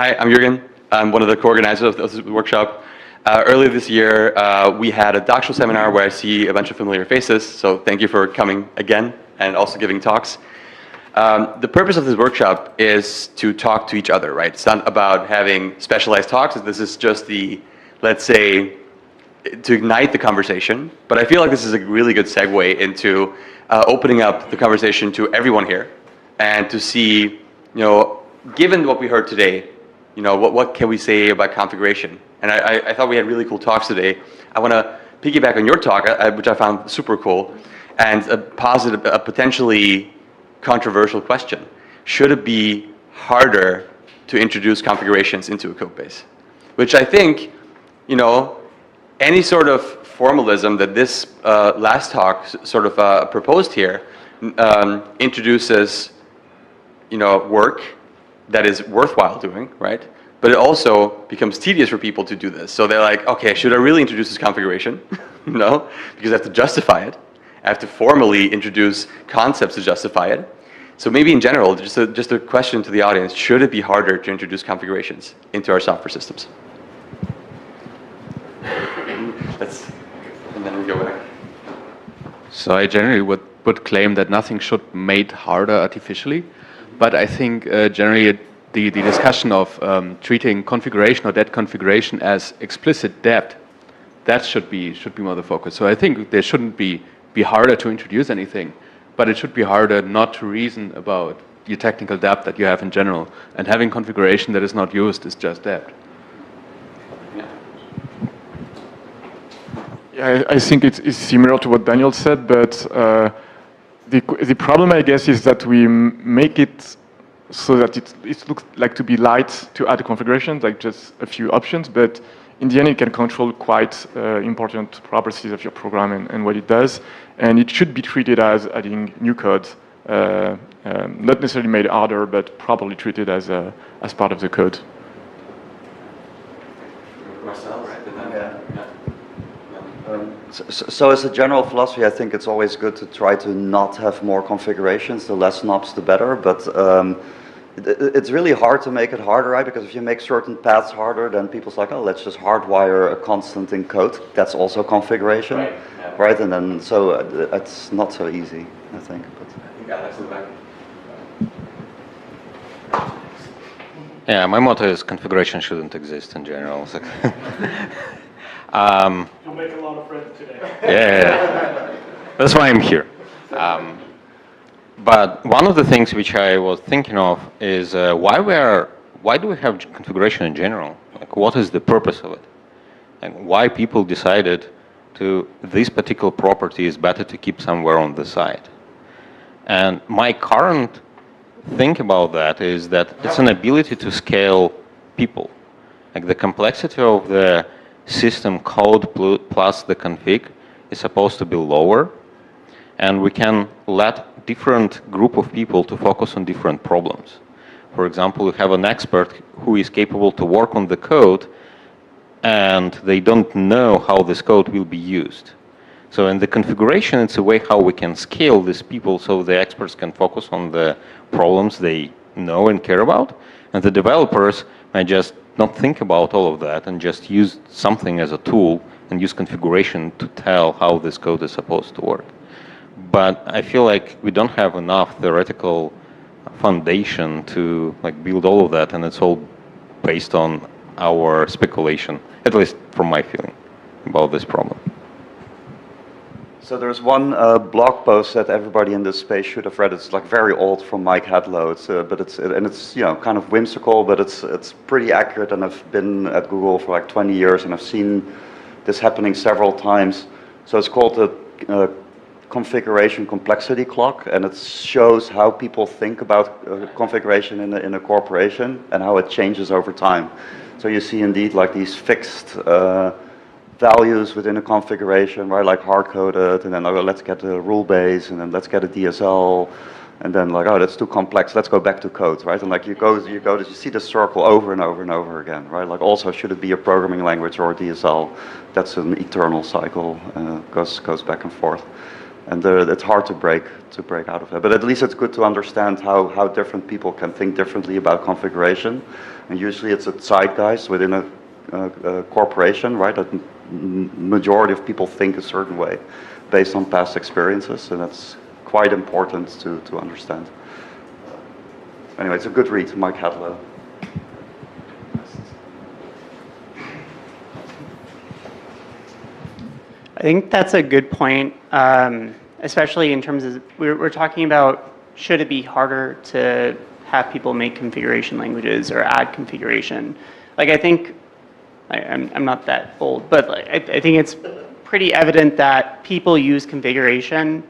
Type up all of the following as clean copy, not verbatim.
Hi, I'm Jürgen. I'm one of the co-organizers of this workshop. Earlier this year, we had a doctoral seminar where I see a bunch of familiar faces, so thank you for coming again and also giving talks. The purpose of this workshop is to talk to each other, right? It's not about having specialized talks. This is just the, let's say, to ignite the conversation. But I feel like this is a really good segue into opening up the conversation to everyone here and to see, given what we heard today, what can we say about configuration? And I thought we had really cool talks today. I want to piggyback on your talk, which I found super cool, and a potentially controversial question. Should it be harder to introduce configurations into a code base? Which I think, any sort of formalism that this last talk sort of proposed here introduces, work that is worthwhile doing, right? But it also becomes tedious for people to do this. So they're like, okay, should I really introduce this configuration? No, because I have to justify it. I have to formally introduce concepts to justify it. So maybe in general, just a question to the audience, should it be harder to introduce configurations into our software systems? And then we go back. So I generally would claim that nothing should be made harder artificially. But I think generally the discussion of treating configuration or debt configuration as explicit debt, that should be more the focus. So I think there shouldn't be harder to introduce anything, but it should be harder not to reason about the technical debt that you have in general. And having configuration that is not used is just debt. Yeah, I think it's similar to what Daniel said, but the problem, I guess, is that we make it so that it looks like to be light to add configurations, like just a few options, but in the end it can control quite important properties of your program and what it does, and it should be treated as adding new code, not necessarily made harder, but properly treated as part of the code. So as a general philosophy, I think it's always good to try to not have more configurations. The less knobs, the better. But it's really hard to make it harder, right? Because if you make certain paths harder, then people's like, oh, let's just hardwire a constant in code. That's also configuration, right? Yeah. Right? And then so it's not so easy, I think. But I think Alex in the back. Yeah, my motto is configuration shouldn't exist in general. So You'll make a lot of friends today. Yeah, that's why I'm here. But one of the things which I was thinking of is why do we have configuration in general? Like, what is the purpose of it? And why people decided this particular property is better to keep somewhere on the side? And my current think about that is that it's an ability to scale people. Like the complexity of the system code plus the config is supposed to be lower, and we can let different group of people to focus on different problems. For example, we have an expert who is capable to work on the code, and they don't know how this code will be used. So in the configuration, it's a way how we can scale these people so the experts can focus on the problems they know and care about, and the developers might just not think about all of that and just use something as a tool and use configuration to tell how this code is supposed to work. But I feel like we don't have enough theoretical foundation to build all of that, and it's all based on our speculation, at least from my feeling about this problem. So there's one blog post that everybody in this space should have read. It's very old from Mike Hadlow. But it's kind of whimsical, but it's pretty accurate. And I've been at Google for 20 years, and I've seen this happening several times. So it's called the configuration complexity clock, and it shows how people think about configuration in a corporation and how it changes over time. So you see indeed these fixed values within a configuration, right? Like hard-coded, and then let's get a rule base, and then let's get a DSL, and then oh, that's too complex. Let's go back to code, right? And you see the circle over and over and over again, right? Also, should it be a programming language or a DSL? That's an eternal cycle, goes back and forth. And it's hard to break out of it. But at least it's good to understand how different people can think differently about configuration. And usually it's a zeitgeist within a corporation, right? That majority of people think a certain way based on past experiences, and that's quite important to understand. Anyway, it's a good read, Mike Hadlow. I think that's a good point, especially in terms of, we're talking about, should it be harder to have people make configuration languages or add configuration? Like, I think, I'm not that old, but like, I think it's pretty evident that people use configuration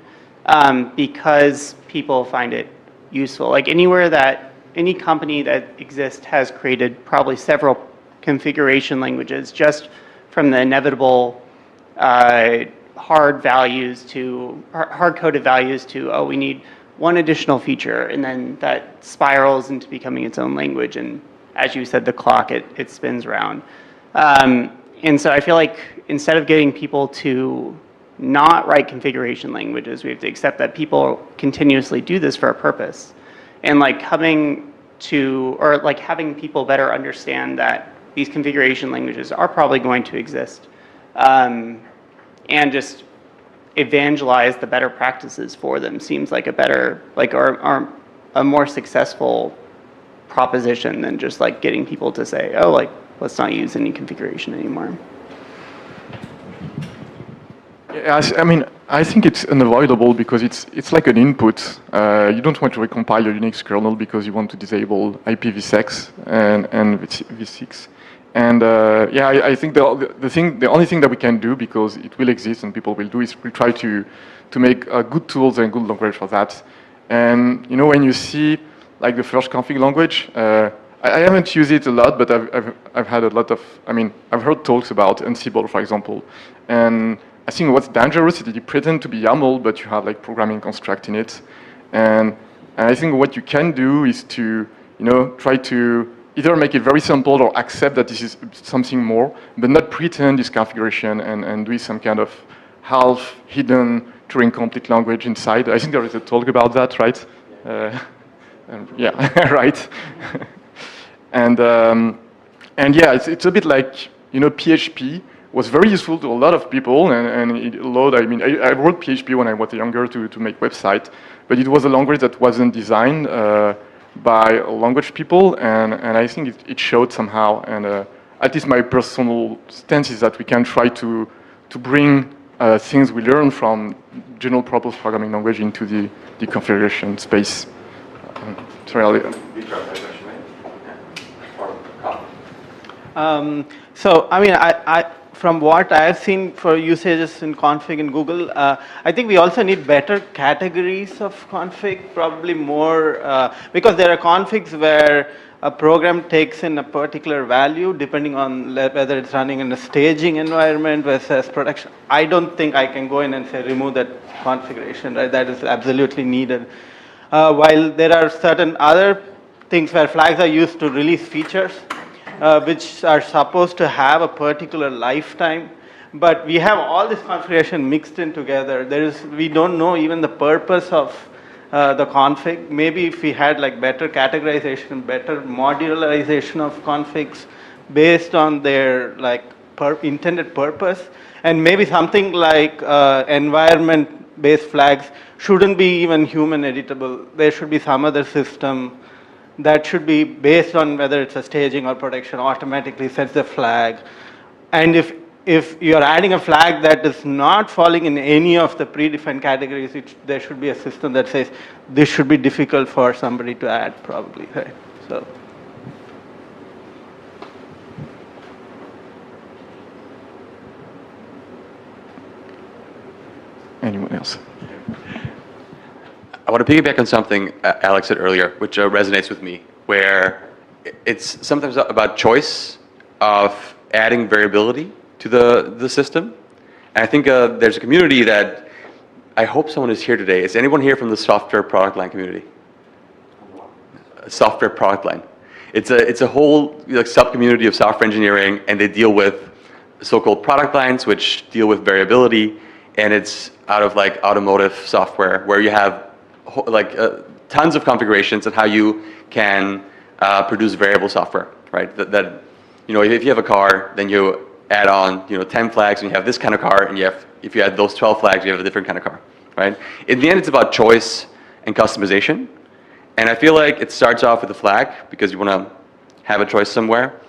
because people find it useful. Like any company that exists has created probably several configuration languages just from the inevitable hard-coded values to, oh, we need one additional feature, and then that spirals into becoming its own language, and as you said, the clock, it spins around. And so I feel like instead of getting people to not write configuration languages, we have to accept that people continuously do this for a purpose. And like having people better understand that these configuration languages are probably going to exist. And just evangelize the better practices for them seems like a better, like, or a more successful proposition than just like getting people to say, oh, like, let's not use any configuration anymore. Yeah, I mean, I think it's unavoidable because it's like an input. You don't want to recompile your Unix kernel because you want to disable IPv6 and v6. And yeah, I think the only thing that we can do, because it will exist and people will do, is we try to make good tools and good language for that. And you know, when you see like the first config language, I haven't used it a lot, but I've had a lot of, I mean, I've heard talks about Ansible, for example. And I think what's dangerous is that you pretend to be YAML, but you have like programming construct in it. And I think what you can do is to, you know, try to either make it very simple or accept that this is something more, but not pretend this configuration and do some kind of half hidden Turing complete language inside. I think there is a talk about that, right? Yeah, right. And yeah, it's a bit like, you know, PHP was very useful to a lot of people, and it allowed, I mean, I wrote PHP when I was younger to make websites, but it was a language that wasn't designed by language people, and I think it showed somehow, and at least my personal stance is that we can try to bring things we learn from general purpose programming language into the configuration space. Sorry, so, I mean, from what I have seen for usages in config in Google, I think we also need better categories of config, probably more, because there are configs where a program takes in a particular value depending on whether it's running in a staging environment versus production. I don't think I can go in and say remove that configuration, right? That is absolutely needed. While there are certain other things where flags are used to release features, which are supposed to have a particular lifetime, but we have all this configuration mixed in together. We don't know even the purpose of the config. Maybe if we had like better categorization, better modularization of configs based on their like intended purpose, and maybe something like environment-based flags shouldn't be even human editable. There should be some other system that should be based on whether it's a staging or production, automatically sets the flag. And if you're adding a flag that is not falling in any of the predefined categories, there should be a system that says this should be difficult for somebody to add, probably, right? So. anyone else? I want to piggyback on something Alex said earlier, which resonates with me, where it's sometimes about choice of adding variability to the system. And I think there's a community that I hope someone is here today. Is anyone here from the software product line community? Software product line. It's a whole like sub-community of software engineering, and they deal with so-called product lines, which deal with variability. and it's out of like automotive software where you have like tons of configurations of how you can produce variable software, right? That you know, if you have a car, then you add on 10 flags, and you have this kind of car, and if you add those 12 flags, you have a different kind of car, right? In the end, it's about choice and customization, and I feel like it starts off with a flag because you want to have a choice somewhere,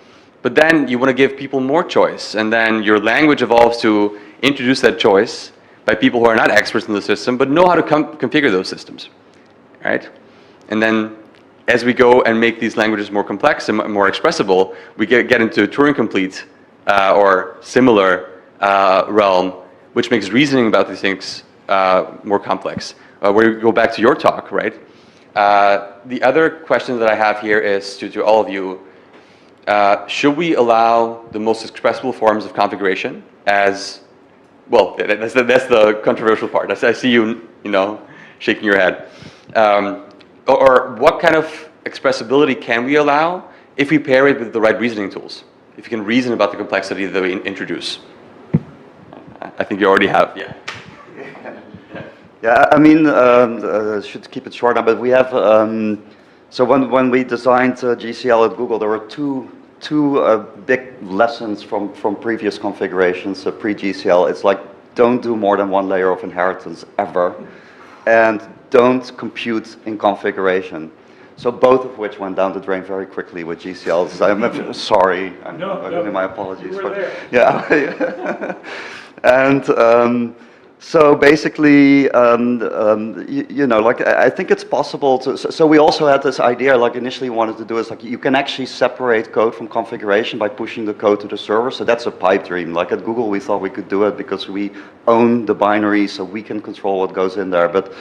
but then you want to give people more choice, and then your language evolves to introduce that choice by people who are not experts in the system, but know how to configure those systems, right? And then as we go and make these languages more complex and more expressible, we get into Turing complete or similar realm, which makes reasoning about these things more complex. Where we go back to your talk, right? The other question that I have here is to all of you, should we allow the most expressible forms of configuration as, well, that's the controversial part. I see you, shaking your head. Or what kind of expressibility can we allow if we pair it with the right reasoning tools? If you can reason about the complexity that we introduce. I think you already have, yeah. Yeah, I mean, should keep it short now, but we have, so when we designed GCL at Google, there were two big lessons from previous configurations, pre-GCL. It's like, don't do more than one layer of inheritance ever, and don't compute in configuration. So both of which went down the drain very quickly with GCL. I'm sorry, I'm giving my apologies. You were there. Yeah. And so basically, like I think it's possible to. So we also had this idea, like initially wanted to do is like you can actually separate code from configuration by pushing the code to the server. So that's a pipe dream. Like at Google, we thought we could do it because we own the binary, so we can control what goes in there. But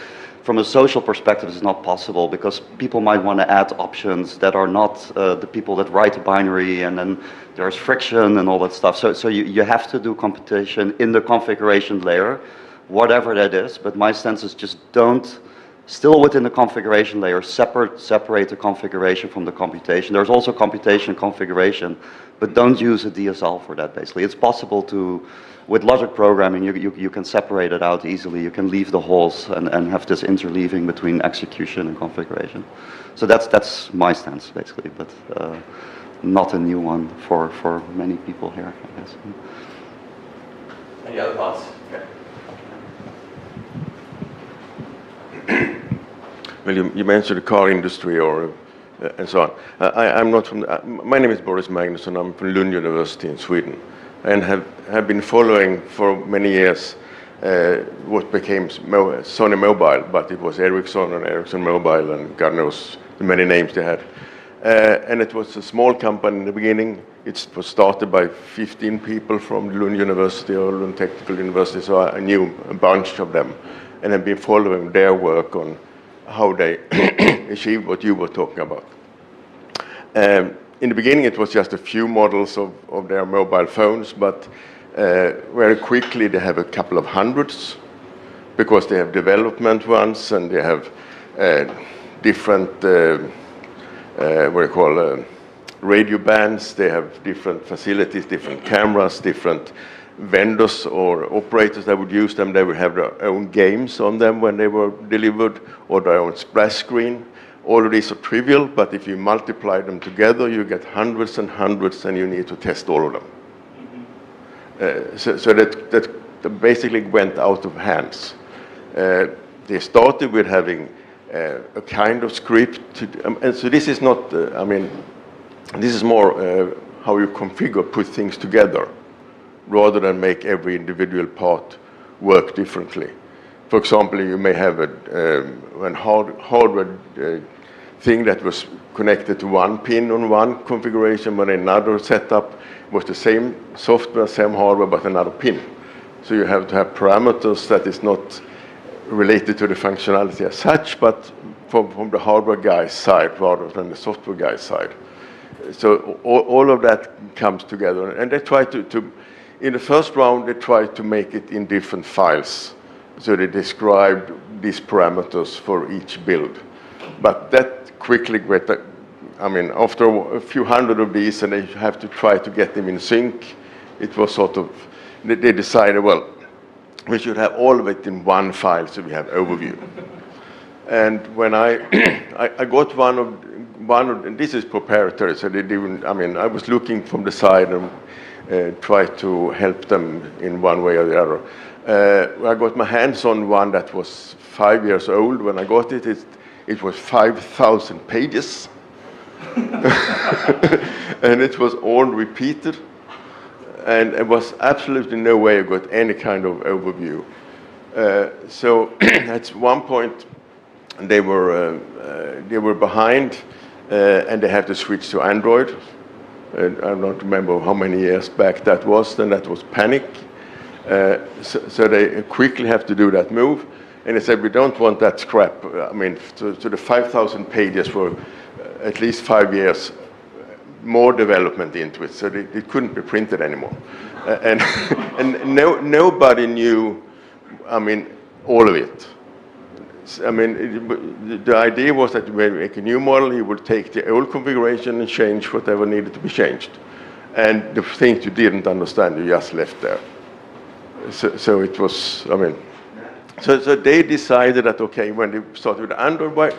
from a social perspective, it's not possible because people might want to add options that are not the people that write the binary, and then there's friction and all that stuff. So you have to do computation in the configuration layer, whatever that is. But my sense is just don't, still within the configuration layer, separate the configuration from the computation. There's also computation and configuration, but don't use a DSL for that, basically. It's possible to, with logic programming, you can separate it out easily. You can leave the holes and have this interleaving between execution and configuration. So that's my stance, basically, but not a new one for many people here, I guess. Any other thoughts? Okay. Well, you mentioned the car industry or and so on. I'm not from. My name is Boris Magnusson. I'm from Lund University in Sweden, and have been following for many years what became Sony Mobile, but it was Ericsson and Ericsson Mobile, and God knows the many names they had. And it was a small company in the beginning. It was started by 15 people from Lund University or Lund Technical University, so I knew a bunch of them, and I've been following their work on how they achieved what you were talking about. In the beginning, it was just a few models of their mobile phones, but very quickly they have a couple of hundreds because they have development ones and they have different, radio bands, they have different facilities, different cameras, different vendors or operators that would use them. They would have their own games on them when they were delivered, or their own splash screen. All of these are trivial, but if you multiply them together, you get hundreds and hundreds, and you need to test all of them. So that basically went out of hands. They started with having a kind of script, and so this is not, this is more how you configure, put things together, rather than make every individual part work differently. For example, you may have a hardware thing that was connected to one pin on one configuration, but another setup was the same software, same hardware, but another pin. So you have to have parameters that is not related to the functionality as such, but from the hardware guy's side rather than the software guy's side. So all of that comes together, and they try to in the first round, they tried to make it in different files. So they described these parameters for each build. But that quickly got, after a few hundred of these, and they have to try to get them in sync, it was sort of, they decided, well, we should have all of it in one file so we have overview. And when I got one of, and this is proprietary, so they didn't, I mean, I was looking from the side and tried to help them in one way or the other. I got my hands on one that was 5 years old. When I got it, it was 5,000 pages. And it was all repeated. And it was absolutely no way I got any kind of overview. So at one point, they were behind, and they had to switch to Android. And I don't remember how many years back that was. Then that was panic. So they quickly have to do that move. And they said, we don't want that scrap. I mean, so the 5,000 pages for at least 5 years, more development into it. So it couldn't be printed anymore. And nobody knew, I mean, all of it. I mean, the idea was that when we make a new model, he would take the old configuration and change whatever needed to be changed. And the things you didn't understand, you just left there. So it was, I mean, so they decided that, okay, when they started with Android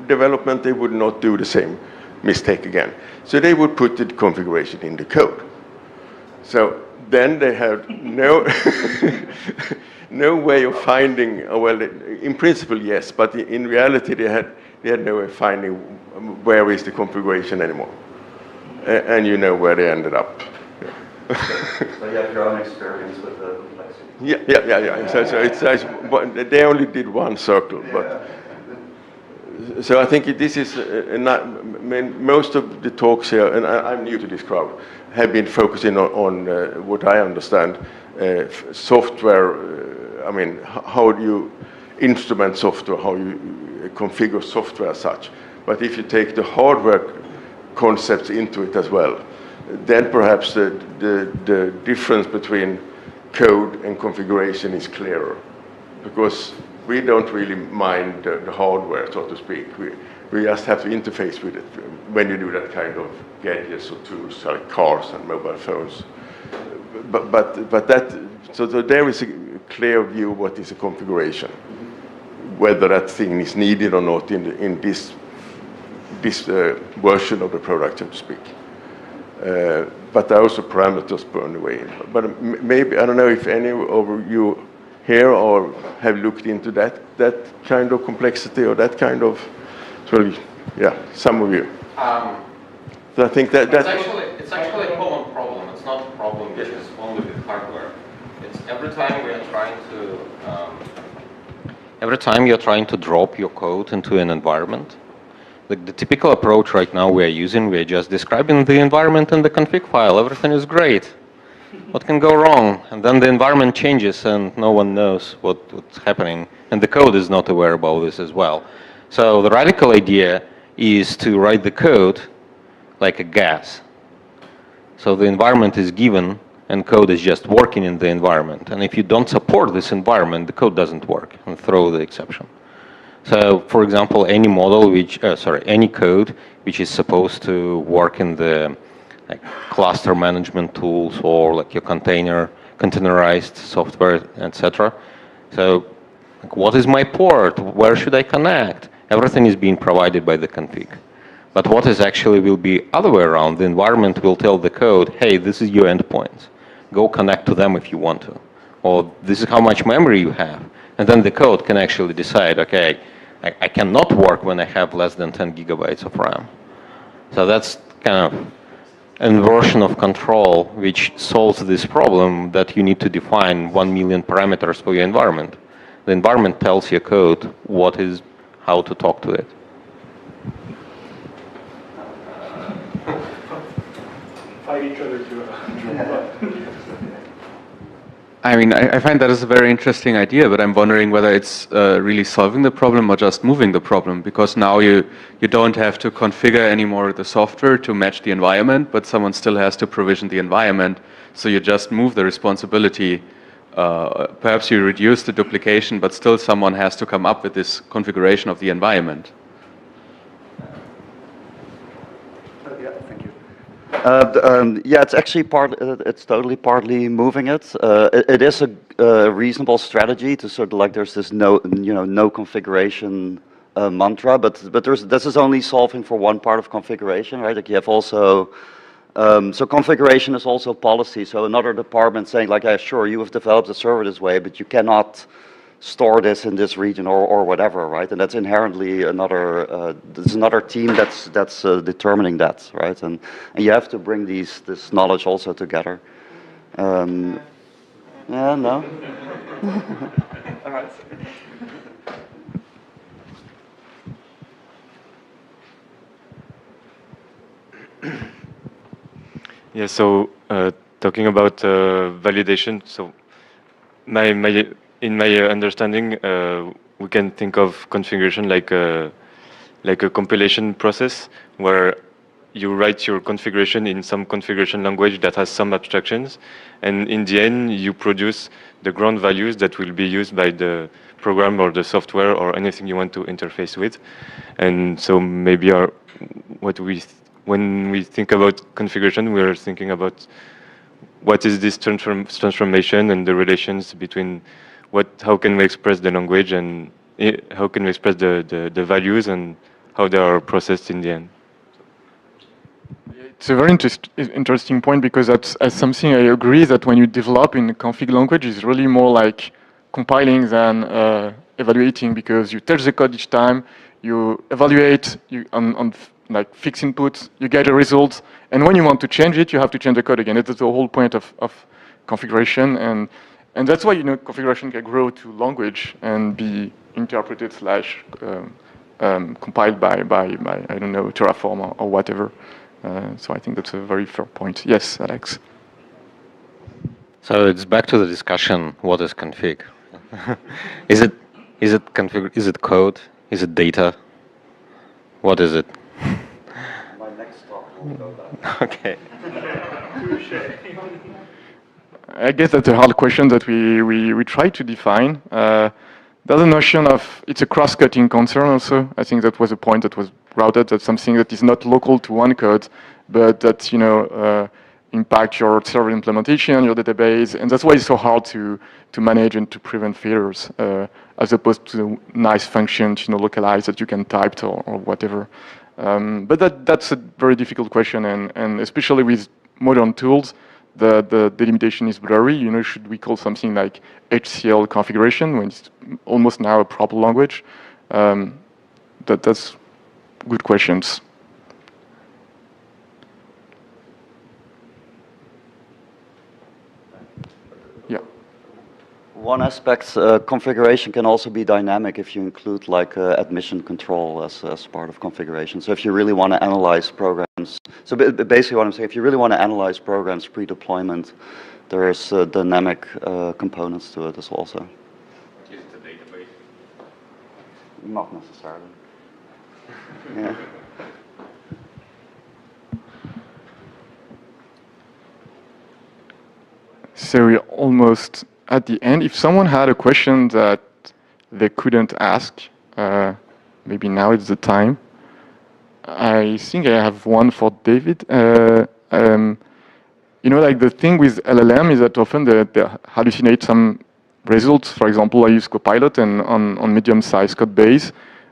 development, they would not do the same mistake again. So they would put the configuration in the code. So then they had no no way of finding, well, in principle, yes, but in reality, they had no way of finding where is the configuration anymore. And you know where they ended up. Yeah. So you have your own experience with the complexity. Yeah. So but they only did one circle, but so I think this is most of the talks here, and I'm new to this crowd, have been focusing on what I understand, software. I mean, how do you instrument software, how you configure software as such. But if you take the hardware concepts into it as well, then perhaps the difference between code and configuration is clearer, because we don't really mind the hardware, so to speak. We just have to interface with it when you do that kind of gadgets or tools like cars and mobile phones. But that, so there is a clear view what is a configuration, whether that thing is needed or not in this version of the product, so to speak. But there are also parameters burned away. But maybe, I don't know if any of you here or have looked into that kind of complexity or that kind of, well, yeah, some of you. So I think that it's actually a common problem. It's not a problem which is only with hardware. It's every time you're trying to drop your code into an environment. The typical approach right now we're just describing the environment in the config file. Everything is great. What can go wrong? And then the environment changes and no one knows what's happening. And the code is not aware about this as well. So the radical idea is to write the code like a gas. So the environment is given and code is just working in the environment. And if you don't support this environment, the code doesn't work, and throw the exception. So, for example, any model any code which is supposed to work in the cluster management tools or like your containerized software, etc. So, what is my port? Where should I connect? Everything is being provided by the config. But what is actually will be other way around? The environment will tell the code, hey, this is your endpoints. Go connect to them if you want to. Or this is how much memory you have. And then the code can actually decide, okay, I cannot work when I have less than 10 gigabytes of RAM. So that's kind of inversion of control, which solves this problem that you need to define 1 million parameters for your environment. The environment tells your code how to talk to it. Fight each other to a I mean, I find that is a very interesting idea, but I'm wondering whether it's really solving the problem or just moving the problem, because now you don't have to configure anymore the software to match the environment, but someone still has to provision the environment, so you just move the responsibility. Perhaps you reduce the duplication, but still someone has to come up with this configuration of the environment. Yeah, thank you. Yeah, it's actually it's totally partly moving it. It is a reasonable strategy to sort of like there's this no configuration mantra, but this is only solving for one part of configuration, right? Like you have also so configuration is also policy. So another department saying like, yeah, sure, you have developed a server this way, but you cannot store this in this region or whatever, right? And that's inherently there's another team that's determining that, right? And you have to bring this knowledge also together. Yeah, no. All right. Yeah, so talking about validation, so in my understanding, we can think of configuration like a compilation process where you write your configuration in some configuration language that has some abstractions, and in the end you produce the ground values that will be used by the program or the software or anything you want to interface with. And so maybe when we think about configuration, we are thinking about what is this transformation and the relations between how can we express the language and how can we express the values and how they are processed in the end. It's a very interesting point because that's something I agree that when you develop in a config language, it's really more like compiling than evaluating because you touch the code each time, you evaluate on like fixed input, you get a result, and when you want to change it, you have to change the code again. That's the whole point of configuration, and that's why configuration can grow to language and be interpreted / compiled by I don't know Terraform or whatever. So I think that's a very fair point. Yes, Alex. So it's back to the discussion: what is config? Is it config? Is it code? Is it data? What is it? My next talk will go that. Okay. I guess that's a hard question that we try to define. There's a notion of it's a cross-cutting concern also. I think that was a point that was routed. That's something that is not local to one code, but that impact your server implementation, your database, and that's why it's so hard to manage and to prevent failures, as opposed to nice functions localized that you can type or whatever. But that's a very difficult question, and especially with modern tools, the delimitation is blurry. Should we call something like HCL configuration when it's almost now a proper language? That's good questions. Yeah. One aspect, configuration can also be dynamic if you include like admission control as part of configuration. So if you really want to analyze programs, so basically what I'm saying, if you really want to analyze programs pre-deployment, there's dynamic components to it as well. Also. Is it a database? Not necessarily. Yeah. So we're almost at the end. If someone had a question that they couldn't ask, maybe now is the time. I think I have one for David. Like the thing with LLM is that often they hallucinate some results. For example, I use Copilot and on medium-sized code base.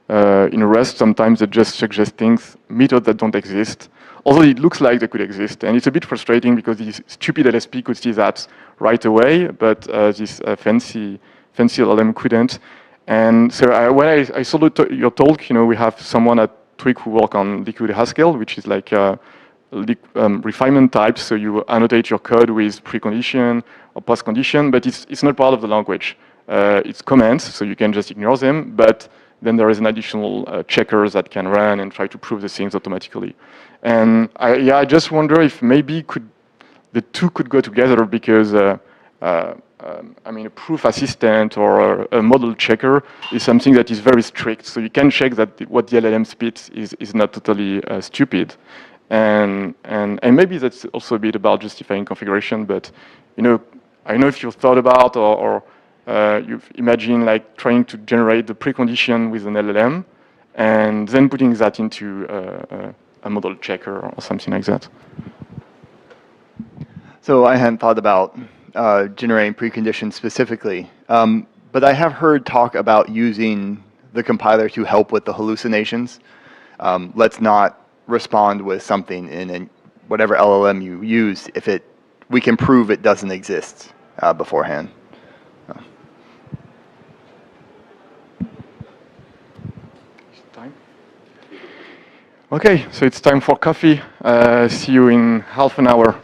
In Rust, sometimes they just suggest methods that don't exist, although it looks like they could exist. And it's a bit frustrating because the stupid LSP could see that right away, but this fancy LLM couldn't. And so when I saw your talk, we have someone at Twig who work on Liquid Haskell, which is like refinement types. So you annotate your code with precondition or postcondition, but it's not part of the language. It's commands, so you can just ignore them, but then there is an additional checkers that can run and try to prove the things automatically. And I just wonder if maybe the two could go together because a proof assistant or a model checker is something that is very strict. So you can check that what the LLM spits is not totally stupid. And maybe that's also a bit about justifying configuration, but I don't know if you've thought about or you've imagined like trying to generate the precondition with an LLM and then putting that into a model checker or something like that. So I hadn't thought about generating preconditions specifically, but I have heard talk about using the compiler to help with the hallucinations. Let's not respond with something in whatever LLM you use if we can prove it doesn't exist beforehand. Time. Okay, so it's time for coffee. See you in half an hour.